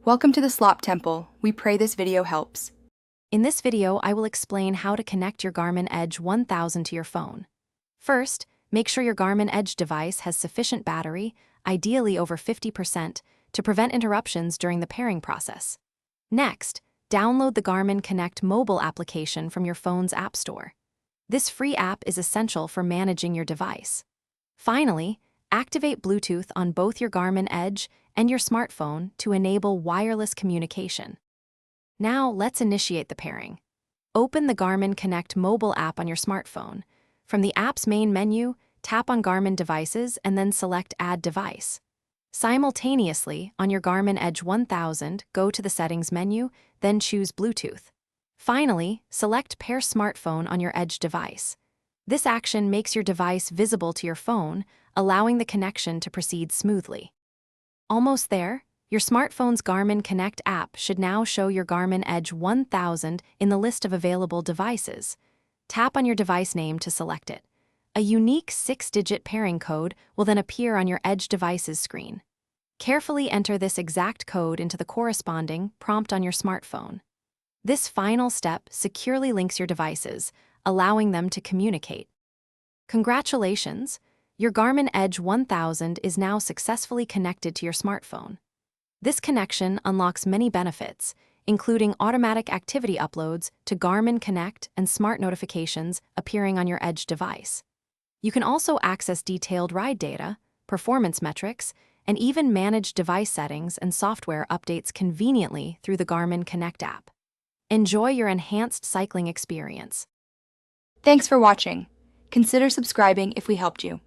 Welcome to the Slop Temple. We pray this video helps. In this video, I will explain how to connect your Garmin Edge 1000 to your phone. First, make sure your Garmin Edge device has sufficient battery, ideally over 50%, to prevent interruptions during the pairing process. Next, download the Garmin Connect mobile application from your phone's app store. This free app is essential for managing your device. Finally, activate Bluetooth on both your Garmin Edge and your smartphone to enable wireless communication. Now, let's initiate the pairing. Open the Garmin Connect mobile app on your smartphone. From the app's main menu, tap on Garmin Devices and then select Add Device. Simultaneously, on your Garmin Edge 1000, go to the Settings menu, then choose Bluetooth. Finally, select Pair Smartphone on your Edge device. This action makes your device visible to your phone, allowing the connection to proceed smoothly. Almost there, your smartphone's Garmin Connect app should now show your Garmin Edge 1000 in the list of available devices. Tap on your device name to select it. A unique 6-digit pairing code will then appear on your Edge device's screen. Carefully enter this exact code into the corresponding prompt on your smartphone. This final step securely links your devices, allowing them to communicate. Congratulations! Your Garmin Edge 1000 is now successfully connected to your smartphone. This connection unlocks many benefits, including automatic activity uploads to Garmin Connect and smart notifications appearing on your Edge device. You can also access detailed ride data, performance metrics, and even manage device settings and software updates conveniently through the Garmin Connect app. Enjoy your enhanced cycling experience. Thanks for watching. Consider subscribing if we helped you.